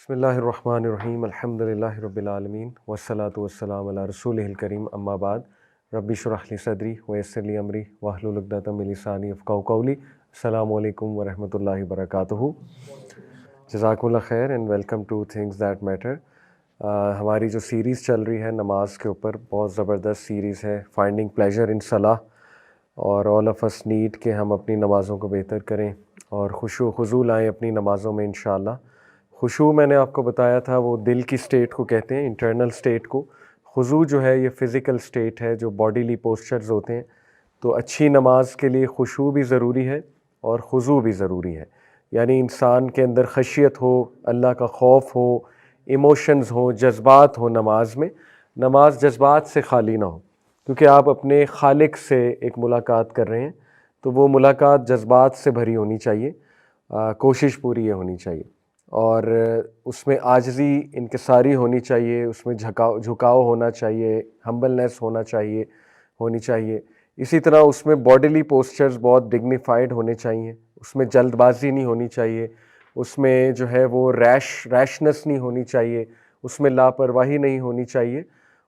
بسم اللہ الرحمن الرحیم الحمد للہ رب العالمین والصلاة والسلام علی رسولہ الکریم اما بعد رب اشرح لی صدری ویسر لی امری واحلل عقدۃ من لسانی یفقہوا قولی. السلام علیکم ورحمۃ اللہ وبرکاتہ. جزاکم اللہ خیر and welcome two things that matter. ہماری جو سیریز چل رہی ہے نماز کے اوپر، بہت زبردست سیریز ہے، فائنڈنگ پلیجر ان صلاح، اور آل آف اس نیڈ کہ ہم اپنی نمازوں کو بہتر کریں اور خشوع و خضوع لائیں اپنی نمازوں میں انشاءاللہ. خشوع میں نے آپ کو بتایا تھا وہ دل کی سٹیٹ کو کہتے ہیں، انٹرنل سٹیٹ کو. خضوع جو ہے یہ فزیکل سٹیٹ ہے، جو باڈیلی پوسچرز ہوتے ہیں. تو اچھی نماز کے لیے خشوع بھی ضروری ہے اور خضوع بھی ضروری ہے. یعنی انسان کے اندر خشیت ہو، اللہ کا خوف ہو، ایموشنز ہوں، جذبات ہوں نماز میں. نماز جذبات سے خالی نہ ہو، کیونکہ آپ اپنے خالق سے ایک ملاقات کر رہے ہیں، تو وہ ملاقات جذبات سے بھری ہونی چاہیے. کوشش پوری یہ ہونی چاہیے، اور اس میں عاجزی انکساری ہونی چاہیے، اس میں جھکاؤ ہونا چاہیے، ہمبلنس ہونی چاہیے. اسی طرح اس میں باڈیلی پوسچرز بہت ڈگنیفائڈ ہونے چاہیے، اس میں جلد بازی نہیں ہونی چاہیے، اس میں جو ہے وہ ریشنس نہیں ہونی چاہیے، اس میں لاپرواہی نہیں ہونی چاہیے،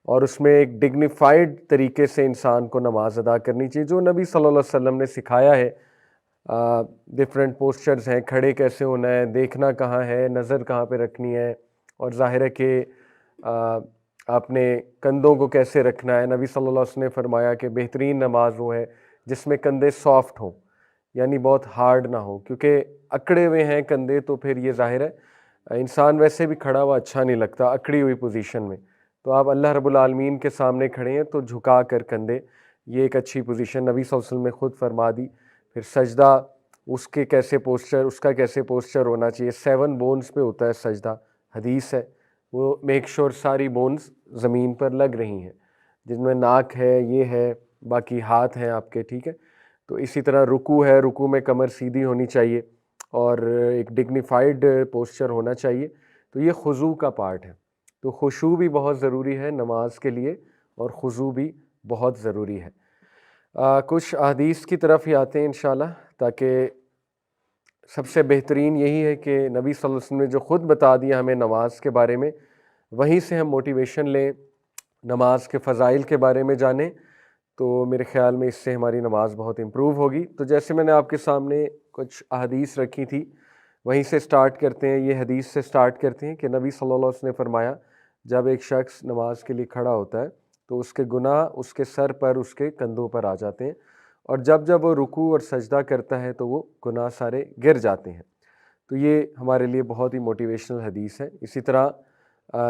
اور اس میں ایک ڈگنیفائڈ طریقے سے انسان کو نماز ادا کرنی چاہیے جو نبی صلی اللہ علیہ وسلم نے سکھایا ہے. ڈفرینٹ پوسچرز ہیں، کھڑے کیسے ہونا ہے، دیکھنا کہاں ہے، نظر کہاں پہ رکھنی ہے، اور ظاہر ہے کہ آپ نے کندھوں کو کیسے رکھنا ہے. نبی صلی اللہ علیہ وسلم نے فرمایا کہ بہترین نماز وہ ہے جس میں کندھے سافٹ ہوں، یعنی بہت ہارڈ نہ ہو، کیونکہ اکڑے ہوئے ہیں کندھے تو پھر یہ ظاہر ہے انسان ویسے بھی کھڑا ہوا اچھا نہیں لگتا اکڑی ہوئی پوزیشن میں. تو آپ اللہ رب العالمین کے سامنے کھڑے ہیں تو جھکا کر کندھے، یہ ایک اچھی پوزیشن نبی صلی اللہ علیہ وسلم نے خود فرما دی. پھر سجدہ، اس کا کیسے پوسچر ہونا چاہیے. 7 بونز پہ ہوتا ہے سجدہ، حدیث ہے. وہ میک شور ساری بونز زمین پر لگ رہی ہیں، جن میں ناک ہے، یہ ہے، باقی ہاتھ ہیں آپ کے، ٹھیک ہے. تو اسی طرح رکوع ہے، رکوع میں کمر سیدھی ہونی چاہیے اور ایک ڈگنیفائڈ پوسچر ہونا چاہیے. تو یہ خضوع کا پارٹ ہے. تو خشوع بھی بہت ضروری ہے نماز کے لیے، اور خضوع بھی بہت ضروری ہے. کچھ احادیث کی طرف ہی آتے ہیں انشاءاللہ، تاکہ سب سے بہترین یہی ہے کہ نبی صلی اللہ علیہ وسلم نے جو خود بتا دیا ہمیں نماز کے بارے میں، وہیں سے ہم موٹیویشن لیں، نماز کے فضائل کے بارے میں جانیں. تو میرے خیال میں اس سے ہماری نماز بہت امپروو ہوگی. تو جیسے میں نے آپ کے سامنے کچھ احادیث رکھی تھی، وہیں سے سٹارٹ کرتے ہیں. یہ حدیث سے سٹارٹ کرتے ہیں کہ نبی صلی اللہ علیہ وسلم نے فرمایا جب ایک شخص نماز کے لیے کھڑا ہوتا ہے تو اس کے گناہ اس کے سر پر، اس کے کندھوں پر آ جاتے ہیں، اور جب وہ رکوع اور سجدہ کرتا ہے تو وہ گناہ سارے گر جاتے ہیں. تو یہ ہمارے لیے بہت ہی موٹیویشنل حدیث ہے. اسی طرح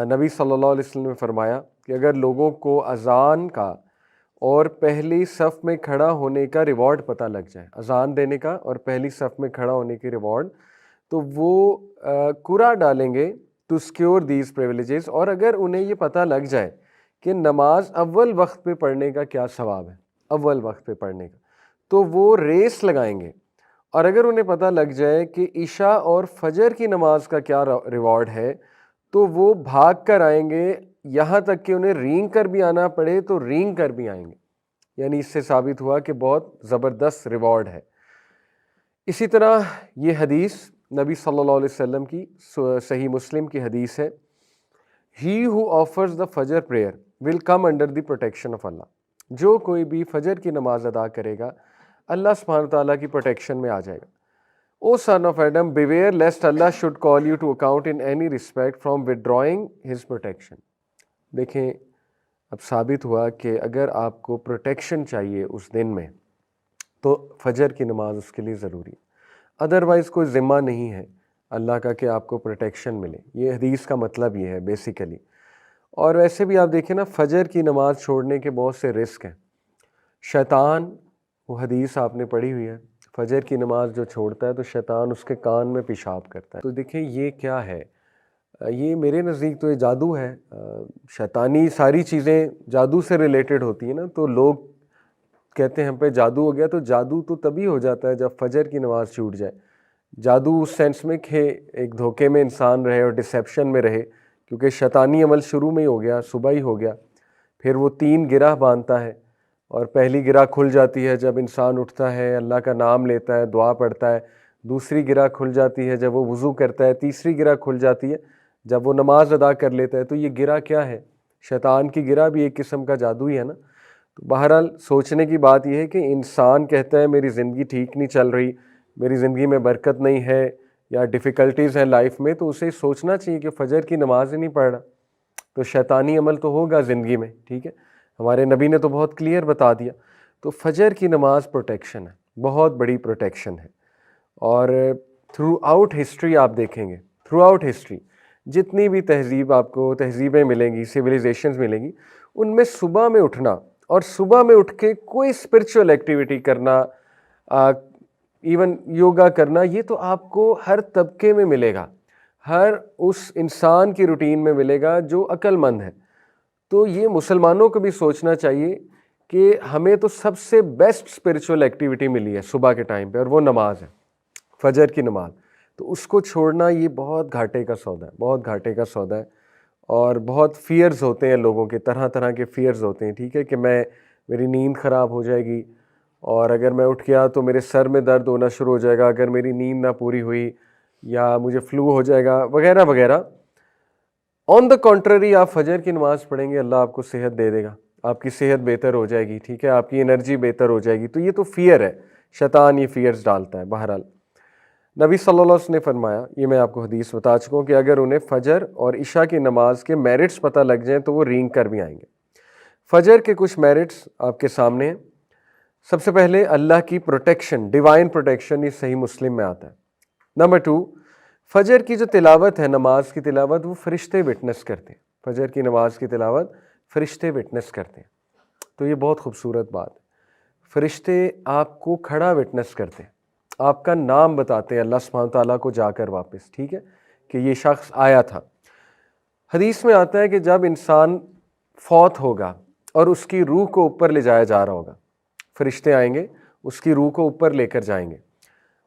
نبی صلی اللہ علیہ وسلم نے فرمایا کہ اگر لوگوں کو اذان کا اور پہلی صف میں کھڑا ہونے کا ریوارڈ پتہ لگ جائے، اذان دینے کا اور پہلی صف میں کھڑا ہونے کے ریوارڈ، تو وہ قرعہ ڈالیں گے ٹو سیکیور دیز پریویلیجز. اور اگر انہیں یہ پتہ لگ جائے کہ نماز اول وقت پہ پڑھنے کا کیا ثواب ہے، اول وقت پہ پڑھنے کا، تو وہ ریس لگائیں گے. اور اگر انہیں پتہ لگ جائے کہ عشاء اور فجر کی نماز کا کیا ریوارڈ ہے، تو وہ بھاگ کر آئیں گے، یہاں تک کہ انہیں رینگ کر بھی آنا پڑے تو رینگ کر بھی آئیں گے. یعنی اس سے ثابت ہوا کہ بہت زبردست ریوارڈ ہے. اسی طرح یہ حدیث نبی صلی اللہ علیہ وسلم کی صحیح مسلم کی حدیث ہے، He who offers the فجر prayer will come under the protection of Allah. جو کوئی بھی فجر کی نماز ادا کرے گا اللہ سبحانہ تعالیٰ کی پروٹیکشن میں آ جائے گا. O son of Adam, beware lest Allah should call you to account in any respect from withdrawing his protection. دیکھیں اب ثابت ہوا کہ اگر آپ کو پروٹیکشن چاہیے اس دن میں تو فجر کی نماز اس کے لیے ضروری ہے. ادروائز کوئی ذمہ نہیں ہے اللہ کا کہ آپ کو پروٹیکشن ملے. یہ حدیث کا مطلب یہ ہے بیسیکلی. اور ویسے بھی آپ دیکھیں نا، فجر کی نماز چھوڑنے کے بہت سے رسک ہیں. شیطان، وہ حدیث آپ نے پڑھی ہوئی ہے، فجر کی نماز جو چھوڑتا ہے تو شیطان اس کے کان میں پیشاب کرتا ہے. تو دیکھیں یہ کیا ہے، یہ میرے نزدیک تو یہ جادو ہے. شیطانی ساری چیزیں جادو سے ریلیٹڈ ہوتی ہیں نا. تو لوگ کہتے ہیں ہم پہ جادو ہو گیا، تو جادو تو تبھی ہو جاتا ہے جب فجر کی نماز چھوٹ جائے. جادو اس سینس میں کہ ایک دھوکے میں انسان رہے اور ڈسیپشن میں رہے، کیونکہ شیطانی عمل شروع میں ہی ہو گیا، صبح ہی ہو گیا. پھر وہ 3 گرہ باندھتا ہے، اور پہلی گرہ کھل جاتی ہے جب انسان اٹھتا ہے، اللہ کا نام لیتا ہے، دعا پڑھتا ہے. دوسری گرہ کھل جاتی ہے جب وہ وضو کرتا ہے. تیسری گرہ کھل جاتی ہے جب وہ نماز ادا کر لیتا ہے تو یہ گرہ کیا ہے؟ شیطان کی گرہ بھی ایک قسم کا جادو ہی ہے نا۔ تو بہرحال سوچنے کی بات یہ ہے کہ انسان کہتا ہے میری زندگی ٹھیک نہیں چل رہی، میری زندگی میں برکت نہیں ہے یا ڈیفیکلٹیز ہیں لائف میں، تو اسے سوچنا چاہیے کہ فجر کی نماز ہی نہیں پڑھ رہا، تو شیطانی عمل تو ہوگا زندگی میں، ٹھیک ہے۔ ہمارے نبی نے تو بہت کلیئر بتا دیا۔ تو فجر کی نماز پروٹیکشن ہے، بہت بڑی پروٹیکشن ہے، اور تھرو آؤٹ ہسٹری آپ دیکھیں گے، تھرو آؤٹ ہسٹری جتنی بھی تہذیب آپ کو تہذیبیں ملیں گی، سویلائزیشنز ملیں گی، ان میں صبح میں اٹھنا اور صبح میں اٹھ کے کوئی اسپرچول ایکٹیویٹی کرنا، ایون یوگا کرنا، یہ تو آپ کو ہر طبقے میں ملے گا، ہر اس انسان کی روٹین میں ملے گا جو عقل مند ہے۔ تو یہ مسلمانوں کو بھی سوچنا چاہیے کہ ہمیں تو سب سے بیسٹ اسپرچول ایکٹیویٹی ملی ہے صبح کے ٹائم پہ، اور وہ نماز ہے، فجر کی نماز۔ تو اس کو چھوڑنا یہ بہت گھاٹے کا سودا ہے، بہت گھاٹے کا سودا ہے، اور بہت فیئرز ہوتے ہیں لوگوں کے، طرح طرح کے فیئرز ہوتے ہیں، ٹھیک ہے، کہ میری نیند خراب ہو جائے گی، اور اگر میں اٹھ گیا تو میرے سر میں درد ہونا شروع ہو جائے گا اگر میری نیند نہ پوری ہوئی، یا مجھے فلو ہو جائے گا وغیرہ وغیرہ۔ آن دا کنٹرری آپ فجر کی نماز پڑھیں گے، اللہ آپ کو صحت دے دے گا، آپ کی صحت بہتر ہو جائے گی، ٹھیک ہے، آپ کی انرجی بہتر ہو جائے گی۔ تو یہ تو فیئر ہے، شیطان یہ فیئرز ڈالتا ہے۔ بہرحال نبی صلی اللہ علیہ وسلم نے فرمایا، یہ میں آپ کو حدیث بتا چکا ہوں، کہ اگر انہیں فجر اور عشاء کی نماز کے میرٹس پتہ لگ جائیں تو وہ رینگ کر بھی آئیں گے۔ فجر کے کچھ میرٹس آپ کے سامنے ہیں۔ سب سے پہلے اللہ کی پروٹیکشن، ڈیوائن پروٹیکشن، یہ صحیح مسلم میں آتا ہے۔ نمبر 2، فجر کی جو تلاوت ہے، نماز کی تلاوت، وہ فرشتے وٹنس کرتے ہیں۔ فجر کی نماز کی تلاوت فرشتے وٹنس کرتے ہیں، تو یہ بہت خوبصورت بات ہے۔ فرشتے آپ کو کھڑا وٹنس کرتے ہیں، آپ کا نام بتاتے ہیں اللہ سبحانہ تعالیٰ کو جا کر واپس، ٹھیک ہے، کہ یہ شخص آیا تھا۔ حدیث میں آتا ہے کہ جب انسان فوت ہوگا اور اس کی روح کو اوپر لے جایا جا رہا ہوگا، فرشتے آئیں گے اس کی روح کو اوپر لے کر جائیں گے،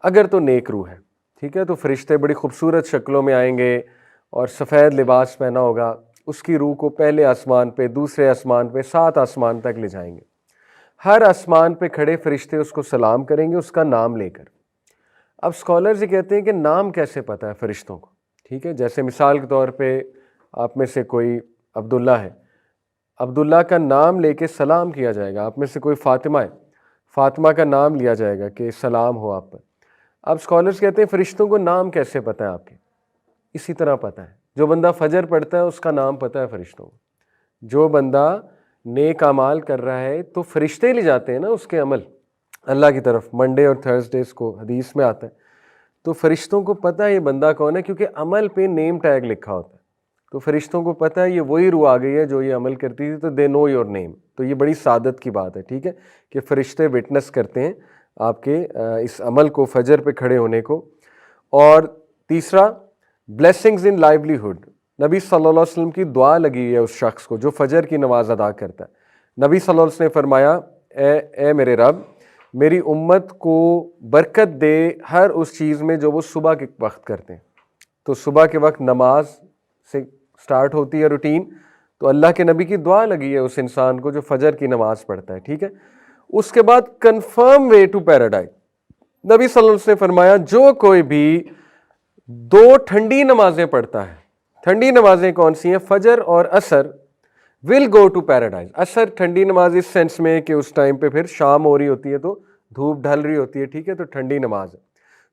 اگر تو نیک روح ہے، ٹھیک ہے، تو فرشتے بڑی خوبصورت شکلوں میں آئیں گے اور سفید لباس پہنا ہوگا، اس کی روح کو پہلے آسمان پہ، دوسرے آسمان پہ، 7 آسمان تک لے جائیں گے۔ ہر آسمان پہ کھڑے فرشتے اس کو سلام کریں گے اس کا نام لے کر۔ اب اسکالرز یہ کہتے ہیں کہ نام کیسے پتہ ہے فرشتوں کو، ٹھیک ہے، جیسے مثال کے طور پہ آپ میں سے کوئی عبداللہ ہے، عبداللہ کا نام لے کے سلام کیا جائے گا۔ آپ میں سے کوئی فاطمہ ہے، فاطمہ کا نام لیا جائے گا کہ سلام ہو آپ پر۔ اب اسکالرز کہتے ہیں فرشتوں کو نام کیسے پتہ ہے آپ کے؟ اسی طرح پتہ ہے، جو بندہ فجر پڑھتا ہے اس کا نام پتہ ہے فرشتوں کو۔ جو بندہ نیک اعمال کر رہا ہے تو فرشتے لے جاتے ہیں نا اس کے عمل اللہ کی طرف، منڈے اور تھرسڈیز کو حدیث میں آتا ہے، تو فرشتوں کو پتہ ہے یہ بندہ کون ہے، کیونکہ عمل پہ نیم ٹیگ لکھا ہوتا ہے، تو فرشتوں کو پتہ ہے یہ وہی روح آ گئی ہے جو یہ عمل کرتی تھی، تو دے نو یور نیم۔ تو یہ بڑی سعادت کی بات ہے، ٹھیک ہے، کہ فرشتے وٹنس کرتے ہیں آپ کے اس عمل کو، فجر پہ کھڑے ہونے کو۔ اور تیسرا، بلیسنگز ان لائیولیہڈ، نبی صلی اللہ علیہ وسلم کی دعا لگی ہے اس شخص کو جو فجر کی نماز ادا کرتا ہے۔ نبی صلی اللہ علیہ وسلم نے فرمایا، اے میرے رب، میری امت کو برکت دے ہر اس چیز میں جو وہ صبح کے وقت کرتے ہیں۔ تو صبح کے وقت نماز سے سٹارٹ ہوتی ہے روٹین، تو اللہ کے نبی کی دعا لگی ہے اس انسان کو جو فجر کی نماز پڑھتا ہے، ٹھیک ہے۔ اس کے بعد کنفرم وے ٹو پیراڈائز، نبی صلی اللہ علیہ وسلم نے فرمایا جو کوئی بھی 2 ٹھنڈی نمازیں پڑھتا ہے، ٹھنڈی نمازیں کون سی ہیں؟ فجر اور عصر، ول گو ٹو پیراڈائز۔ عصر ٹھنڈی نماز اس سینس میں کہ اس ٹائم پہ پھر شام ہو رہی ہوتی ہے تو دھوپ ڈھل رہی ہوتی ہے، ٹھیک ہے، تو ٹھنڈی نماز ہے۔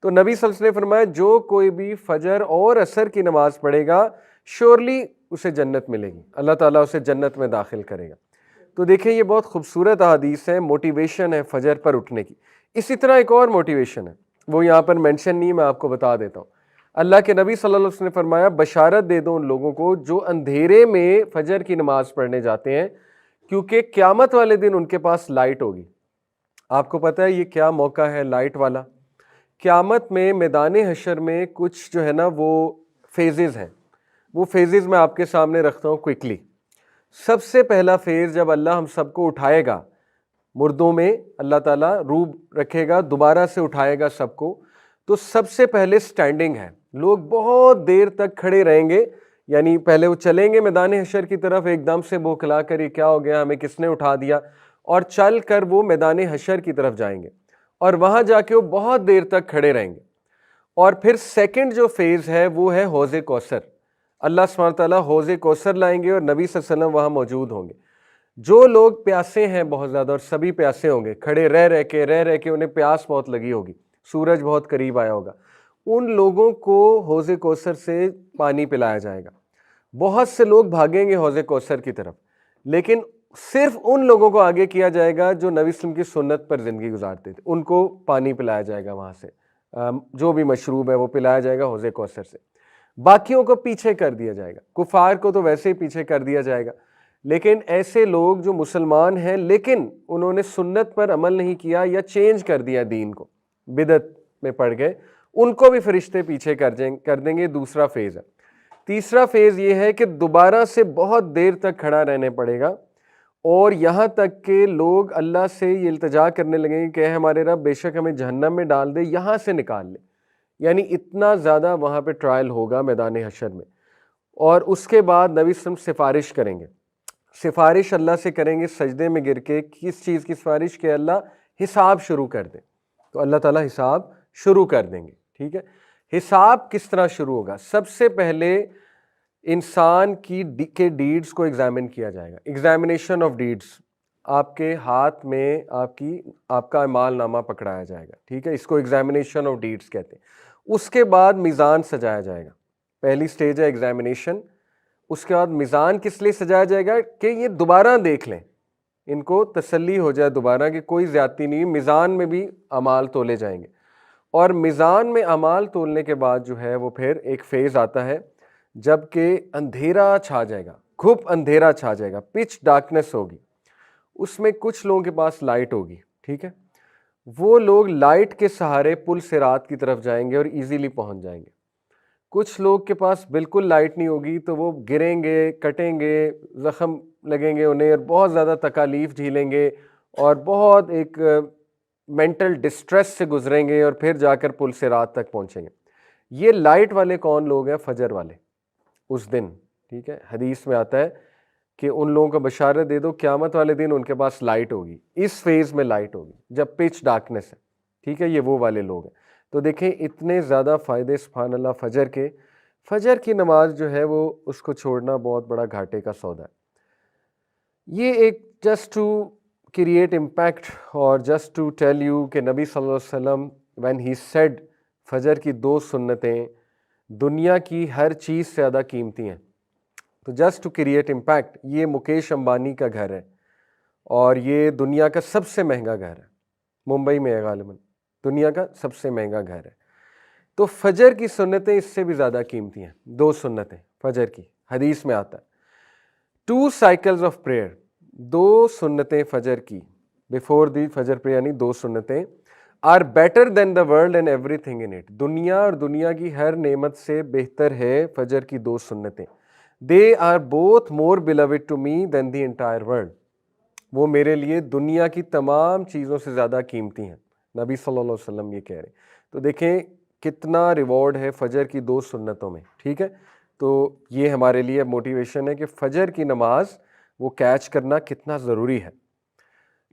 تو نبی صلی اللہ علیہ وسلم نے فرمایا جو کوئی بھی فجر اور عصر کی نماز پڑھے گا شیورلی اسے جنت ملے گی، اللہ تعالیٰ اسے جنت میں داخل کرے گا۔ تو دیکھیں یہ بہت خوبصورت احادیث ہے، موٹیویشن ہے فجر پر اٹھنے کی۔ اسی طرح ایک اور موٹیویشن ہے، وہ یہاں پر مینشن نہیں، میں آپ کو بتا دیتا ہوں۔ اللہ کے نبی صلی اللہ علیہ وسلم نے فرمایا بشارت دے دو ان لوگوں کو جو اندھیرے میں فجر کی نماز پڑھنے جاتے ہیں، کیونکہ قیامت والے دن ان کے پاس لائٹ ہوگی۔ آپ کو پتہ ہے یہ کیا موقع ہے لائٹ والا؟ قیامت میں میدان حشر میں کچھ جو ہے نا وہ فیزز ہیں، وہ فیزز میں آپ کے سامنے رکھتا ہوں کوئکلی۔ سب سے پہلا فیز جب اللہ ہم سب کو اٹھائے گا، مردوں میں اللہ تعالیٰ روح رکھے گا، دوبارہ سے اٹھائے گا سب کو، تو سب سے پہلے سٹینڈنگ ہے، لوگ بہت دیر تک کھڑے رہیں گے، یعنی پہلے وہ چلیں گے میدان حشر کی طرف ایک دم سے بوکھلا کر یہ کیا ہو گیا، ہمیں کس نے اٹھا دیا، اور چل کر وہ میدان حشر کی طرف جائیں گے اور وہاں جا کے وہ بہت دیر تک کھڑے رہیں گے۔ اور پھر سیکنڈ جو فیز ہے وہ ہے حوض کوثر۔ اللہ سبحانہ تعالیٰ حوض کوثر لائیں گے اور نبی صلی اللہ علیہ وسلم وہاں موجود ہوں گے. جو لوگ پیاسے ہیں بہت زیادہ، اور سبھی پیاسے ہوں گے، کھڑے رہ رہ کے انہیں پیاس بہت لگی ہوگی، سورج بہت قریب آیا ہوگا، ان لوگوں کو حوض کوثر سے پانی پلایا جائے گا. بہت سے لوگ بھاگیں گے حوض کوثر کی طرف، لیکن صرف ان لوگوں کو آگے کیا جائے گا جو نبی صلی اللہ علیہ وسلم کی سنت پر زندگی گزارتے تھے. ان کو پانی پلایا جائے گا وہاں سے، جو بھی مشروب ہے وہ پلایا جائے گا حوض کوثر سے. باقیوں کو پیچھے کر دیا جائے گا. کفار کو تو ویسے ہی پیچھے کر دیا جائے گا، لیکن ایسے لوگ جو مسلمان ہیں لیکن انہوں نے سنت پر عمل نہیں کیا یا چینج کر دیا، دین کو بدعت میں پڑ گئے، ان کو بھی فرشتے پیچھے کر دیں گے. دوسرا فیز ہے. تیسرا فیز یہ ہے کہ دوبارہ سے بہت دیر تک کھڑا رہنے پڑے گا، اور یہاں تک کہ لوگ اللہ سے یہ التجا کرنے لگیں گے کہ اے ہمارے رب بے شک ہمیں جہنم میں ڈال دے، یہاں سے نکال لے. یعنی اتنا زیادہ وہاں پہ ٹرائل ہوگا میدان حشر میں. اور اس کے بعد نبی صلی اللہ علیہ وسلم سفارش کریں گے. سفارش اللہ سے کریں گے سجدے میں گر کے. کس چیز کی سفارش؟ کہ اللہ حساب شروع کر دے. تو اللہ تعالیٰ حساب شروع کر دیں گے. ٹھیک ہے. حساب کس طرح شروع ہوگا؟ سب سے پہلے انسان کے ڈیڈز کو ایگزامن کیا جائے گا. Examination of deeds. آپ کے ہاتھ میں آپ کا اعمال نامہ پکڑایا جائے گا. ٹھیک ہے. اس کو ایگزامینیشن آف ڈیڈز کہتے ہیں. اس کے بعد میزان سجایا جائے گا. پہلی سٹیج ہے ایگزامینیشن. اس کے بعد میزان کس لیے سجایا جائے گا؟ کہ یہ دوبارہ دیکھ لیں، ان کو تسلی ہو جائے دوبارہ کہ کوئی زیادتی نہیں. میزان میں بھی اعمال تولے جائیں گے. اور میزان میں اعمال تولنے کے بعد جو ہے وہ پھر ایک فیز آتا ہے جب کہ اندھیرا چھا جائے گا، گھپ اندھیرا چھا جائے گا، پچ ڈارکنیس ہوگی. اس میں کچھ لوگوں کے پاس لائٹ ہوگی. ٹھیک ہے. وہ لوگ لائٹ کے سہارے پل صراط کی طرف جائیں گے اور ایزیلی پہنچ جائیں گے. کچھ لوگ کے پاس بالکل لائٹ نہیں ہوگی تو وہ گریں گے، کٹیں گے، زخم لگیں گے انہیں، اور بہت زیادہ تکالیف جھیلیں گے اور بہت ایک مینٹل ڈسٹریس سے گزریں گے، اور پھر جا کر پل صراط تک پہنچیں گے. یہ لائٹ والے کون لوگ ہیں؟ فجر والے اس دن. ٹھیک ہے. حدیث میں آتا ہے کہ ان لوگوں کو بشارت دے دو قیامت والے دن ان کے پاس لائٹ ہوگی. اس فیز میں لائٹ ہوگی جب پچ ڈارکنیس ہے. ٹھیک ہے. یہ وہ والے لوگ ہیں. تو دیکھیں اتنے زیادہ فائدے سبحان اللہ فجر کے. فجر کی نماز جو ہے وہ اس کو چھوڑنا بہت بڑا گھاٹے کا سودا ہے. یہ ایک جسٹ ٹو کریٹ امپیکٹ اور جسٹ ٹو ٹیل یو کہ نبی صلی اللہ علیہ وسلم when he said فجر کی 2 سنتیں دنیا کی ہر چیز سے زیادہ قیمتی ہیں. تو جسٹ ٹو کریٹ امپیکٹ، یہ مکیش امبانی کا گھر ہے اور یہ دنیا کا سب سے مہنگا گھر ہے. ممبئی میں ہے غالباً، دنیا کا سب سے مہنگا گھر ہے. تو فجر کی سنتیں اس سے بھی زیادہ قیمتی ہیں. 2 سنتیں فجر کی، حدیث میں آتا ہے. 2 cycles of prayer، 2 سنتیں فجر کی before the فجر prayer، یعنی 2 سنتیں are better than the world and everything in it. دنیا اور دنیا کی ہر نعمت سے بہتر ہے فجر کی 2 سنتیں. They are both more beloved to me than the entire world. وہ میرے لیے دنیا کی تمام چیزوں سے زیادہ قیمتی ہیں. نبی صلی اللہ علیہ وسلم یہ کہہ رہے. تو دیکھیں کتنا ریوارڈ ہے فجر کی 2 سنتوں میں. ٹھیک ہے. تو یہ ہمارے لیے موٹیویشن ہے کہ فجر کی نماز وہ کیچ کرنا کتنا ضروری ہے.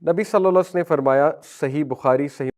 نبی صلی اللہ علیہ وسلم نے فرمایا، صحیح بخاری صحیح